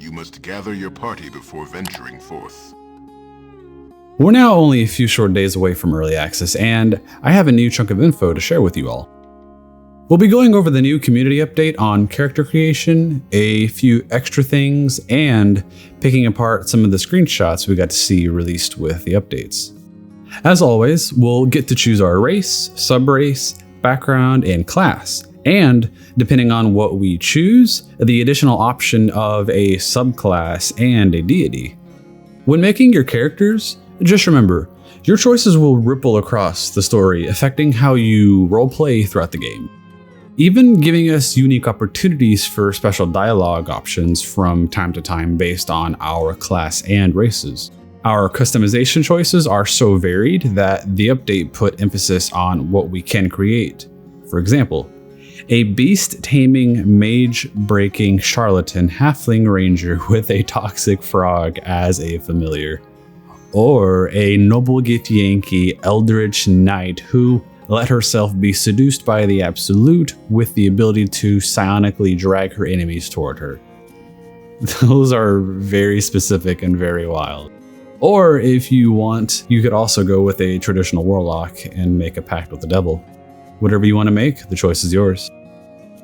you must gather your party before venturing forth. We're now only a few short days away from early access, and I have a new chunk of info to share with you all. We'll be going over the new community update on character creation, a few extra things, and picking apart some of the screenshots we got to see released with the updates. As always, we'll get to choose our race, sub-race, background, and class, and depending on what we choose, the additional option of a subclass and a deity. When making your characters, just remember, your choices will ripple across the story, affecting how you roleplay throughout the game, even giving us unique opportunities for special dialogue options from time to time based on our class and races. Our customization choices are so varied that the update put emphasis on what we can create. For example, a beast-taming, mage-breaking charlatan halfling ranger with a toxic frog as a familiar. Or a noble Githyanki eldritch knight who let herself be seduced by the Absolute with the ability to psionically drag her enemies toward her. Those are very specific and very wild. Or if you want, you could also go with a traditional warlock and make a pact with the devil. Whatever you want to make, the choice is yours.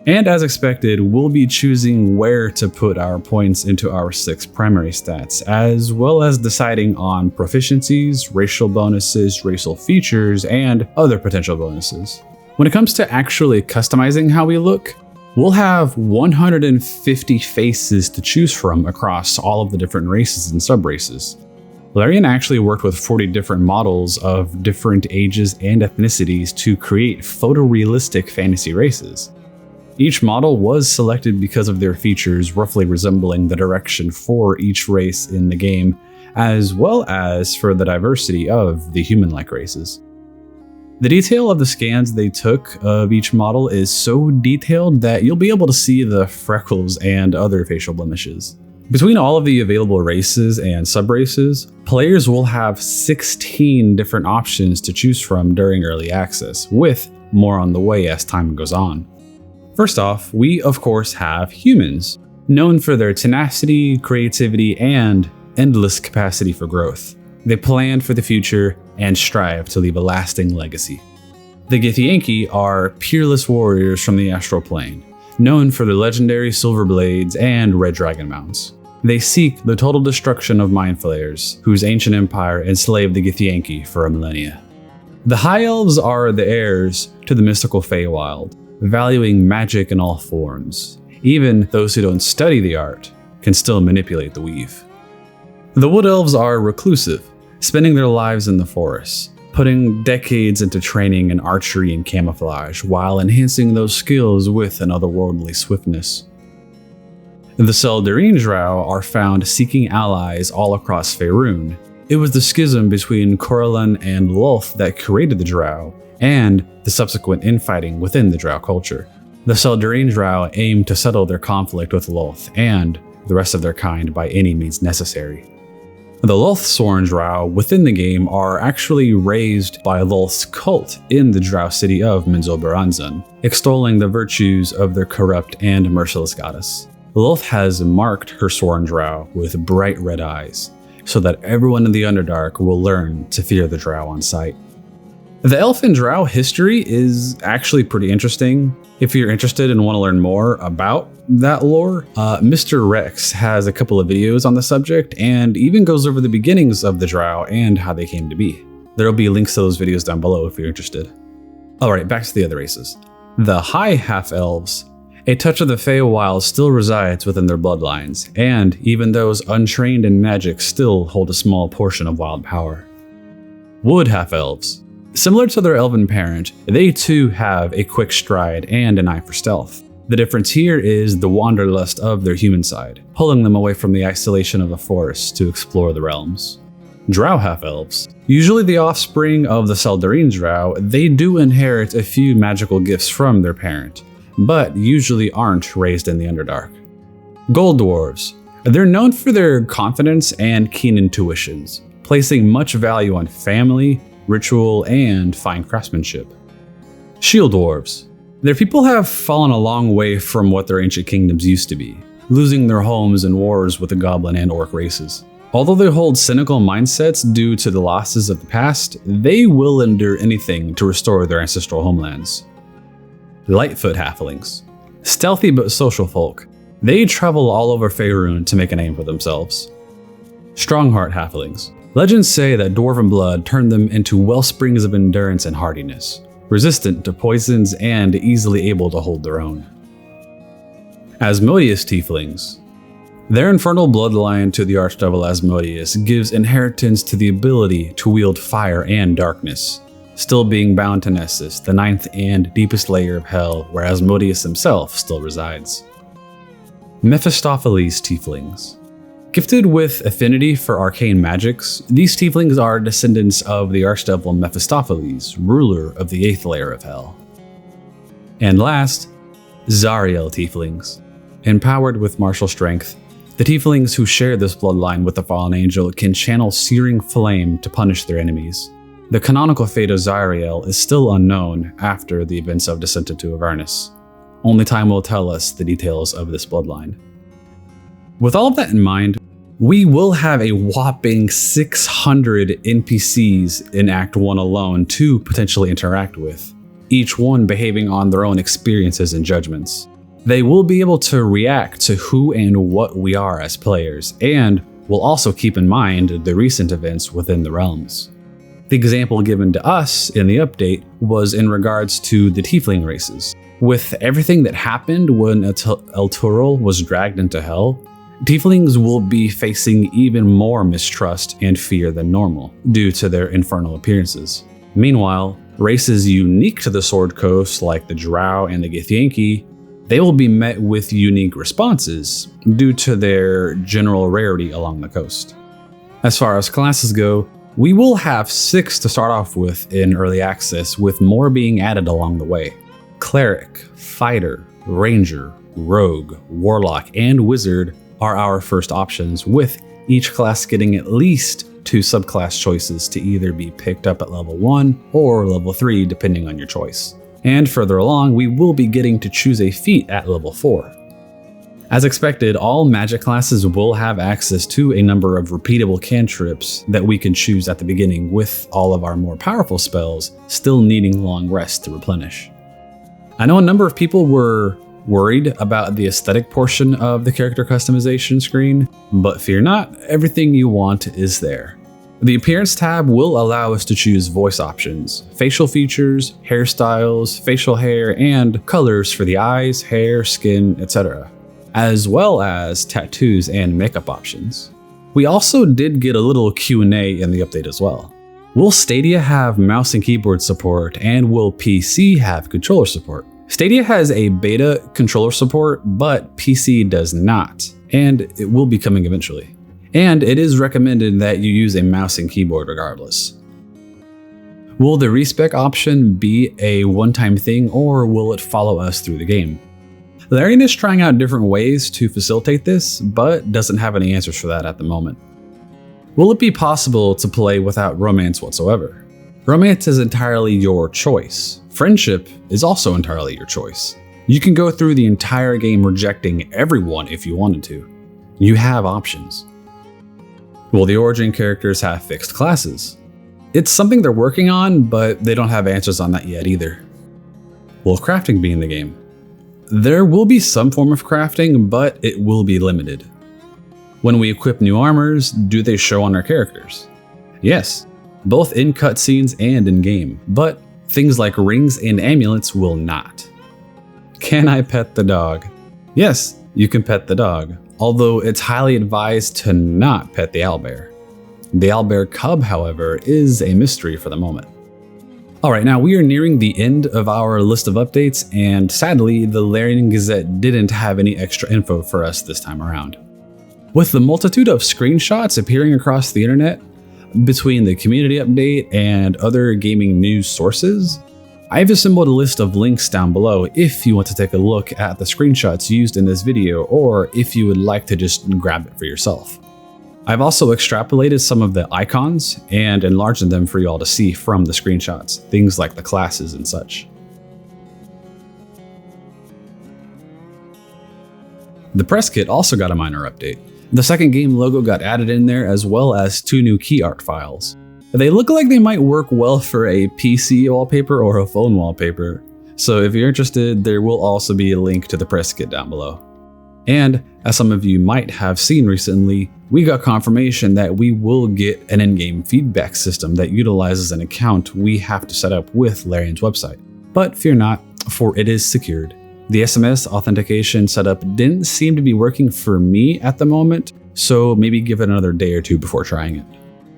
And as expected, we'll be choosing where to put our points into our 6 primary stats, as well as deciding on proficiencies, racial bonuses, racial features, and other potential bonuses. When it comes to actually customizing how we look, we'll have 150 faces to choose from across all of the different races and sub-races. Larian actually worked with 40 different models of different ages and ethnicities to create photorealistic fantasy races. Each model was selected because of their features roughly resembling the direction for each race in the game, as well as for the diversity of the human-like races. The detail of the scans they took of each model is so detailed that you'll be able to see the freckles and other facial blemishes. Between all of the available races and sub-races, players will have 16 different options to choose from during early access, with more on the way as time goes on. First off, we of course have humans, known for their tenacity, creativity, and endless capacity for growth. They plan for the future and strive to leave a lasting legacy. The Githyanki are peerless warriors from the astral plane, known for their legendary silver blades and red dragon mounts. They seek the total destruction of mind flayers, whose ancient empire enslaved the Githyanki for a millennia. The High Elves are the heirs to the mystical Feywild, valuing magic in all forms. Even those who don't study the art can still manipulate the weave. The Wood Elves are reclusive, spending their lives in the forests, putting decades into training in archery and camouflage while enhancing those skills with an otherworldly swiftness. The Seldarine Drow are found seeking allies all across Faerun. It was the schism between Corellon and Lolth that created the Drow, and the subsequent infighting within the Drow culture. The Seldarine Drow aim to settle their conflict with Lolth and the rest of their kind by any means necessary. The Lolthsorn Drow within the game are actually raised by Lolth's cult in the Drow city of Menzoberranzan, extolling the virtues of their corrupt and merciless goddess. Lolth has marked her Sworn Drow with bright red eyes, so that everyone in the Underdark will learn to fear the Drow on sight. The Elf and Drow history is actually pretty interesting. If you're interested and want to learn more about that lore, MrRhexx has a couple of videos on the subject and even goes over the beginnings of the Drow and how they came to be. There'll be links to those videos down below if you're interested. Alright, back to the other races. The High Half-Elves. A touch of the Feywild still resides within their bloodlines, and even those untrained in magic still hold a small portion of wild power. Wood Half-Elves. Similar to their elven parent, they too have a quick stride and an eye for stealth. The difference here is the wanderlust of their human side, pulling them away from the isolation of the forest to explore the realms. Drow half-elves. Usually the offspring of the Seldarine Drow, they do inherit a few magical gifts from their parent, but usually aren't raised in the Underdark. Gold Dwarves. They're known for their confidence and keen intuitions, placing much value on family, ritual, and fine craftsmanship. Shield Dwarves. Their people have fallen a long way from what their ancient kingdoms used to be, losing their homes in wars with the goblin and orc races. Although they hold cynical mindsets due to the losses of the past, they will endure anything to restore their ancestral homelands. Lightfoot halflings. Stealthy but social folk. They travel all over Faerun to make a name for themselves. Strongheart halflings. Legends say that dwarven blood turned them into wellsprings of endurance and hardiness, resistant to poisons and easily able to hold their own. Asmodeus tieflings. Their infernal bloodline to the archdevil Asmodeus gives inheritance to the ability to wield fire and darkness, still being bound to Nessus, the ninth and deepest layer of hell where Asmodeus himself still resides. Mephistopheles tieflings. Gifted with affinity for arcane magics, these tieflings are descendants of the archdevil Mephistopheles, ruler of the 8th layer of hell. And last, Zariel tieflings. Empowered with martial strength, the tieflings who share this bloodline with the fallen angel can channel searing flame to punish their enemies. The canonical fate of Zariel is still unknown after the events of Descent into Avernus. Only time will tell us the details of this bloodline. With all of that in mind, we will have a whopping 600 NPCs in Act 1 alone to potentially interact with, each one behaving on their own experiences and judgments. They will be able to react to who and what we are as players, and will also keep in mind the recent events within the realms. The example given to us in the update was in regards to the tiefling races. With everything that happened when El Turul was dragged into hell, tieflings will be facing even more mistrust and fear than normal due to their infernal appearances. Meanwhile, races unique to the Sword Coast like the Drow and the Githyanki, they will be met with unique responses due to their general rarity along the coast. As far as classes go, we will have 6 to start off with in early access, with more being added along the way. Cleric, Fighter, Ranger, Rogue, Warlock, and Wizard are our first options, with each class getting at least 2 subclass choices to either be picked up at level 1 or level 3 depending on your choice. And further along, we will be getting to choose a feat at level 4. As expected, all magic classes will have access to a number of repeatable cantrips that we can choose at the beginning, with all of our more powerful spells still needing long rests to replenish. I know a number of people were worried about the aesthetic portion of the character customization screen, but fear not, everything you want is there. The Appearance tab will allow us to choose voice options, facial features, hairstyles, facial hair, and colors for the eyes, hair, skin, etc., as well as tattoos and makeup options. We also did get a little Q&A in the update as well. Will Stadia have mouse and keyboard support, and will PC have controller support? Stadia has a beta controller support, but PC does not, and it will be coming eventually. And it is recommended that you use a mouse and keyboard regardless. Will the respec option be a one-time thing, or will it follow us through the game? Larian is trying out different ways to facilitate this, but doesn't have any answers for that at the moment. Will it be possible to play without romance whatsoever? Romance is entirely your choice. Friendship is also entirely your choice. You can go through the entire game rejecting everyone if you wanted to. You have options. Will the origin characters have fixed classes? It's something they're working on, but they don't have answers on that yet either. Will crafting be in the game? There will be some form of crafting, but it will be limited. When we equip new armors, do they show on our characters? Yes, both in cutscenes and in game, but things like rings and amulets will not. Can I pet the dog? Yes, you can pet the dog, although it's highly advised to not pet the owlbear. The owlbear cub, however, is a mystery for the moment. Alright, now we are nearing the end of our list of updates, and sadly, the Larian Gazette didn't have any extra info for us this time around. With the multitude of screenshots appearing across the internet, between the community update and other gaming news sources, I've assembled a list of links down below if you want to take a look at the screenshots used in this video, or if you would like to just grab it for yourself. I've also extrapolated some of the icons and enlarged them for you all to see from the screenshots, things like the classes and such. The press kit also got a minor update. The second game logo got added in there, as well as 2 new key art files. They look like they might work well for a PC wallpaper or a phone wallpaper. So if you're interested, there will also be a link to the press kit down below. And as some of you might have seen recently, we got confirmation that we will get an in-game feedback system that utilizes an account we have to set up with Larian's website. But fear not, for it is secured. The SMS authentication setup didn't seem to be working for me at the moment, so maybe give it another day or two before trying it.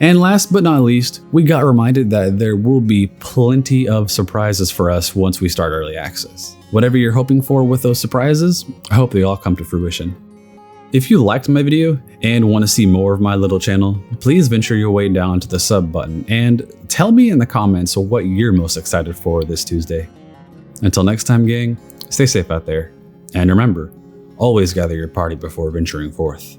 And last but not least, we got reminded that there will be plenty of surprises for us once we start early access. Whatever you're hoping for with those surprises, I hope they all come to fruition. If you liked my video and want to see more of my little channel, please venture your way down to the sub button and tell me in the comments what you're most excited for this Tuesday. Until next time, gang, stay safe out there, and remember, always gather your party before venturing forth.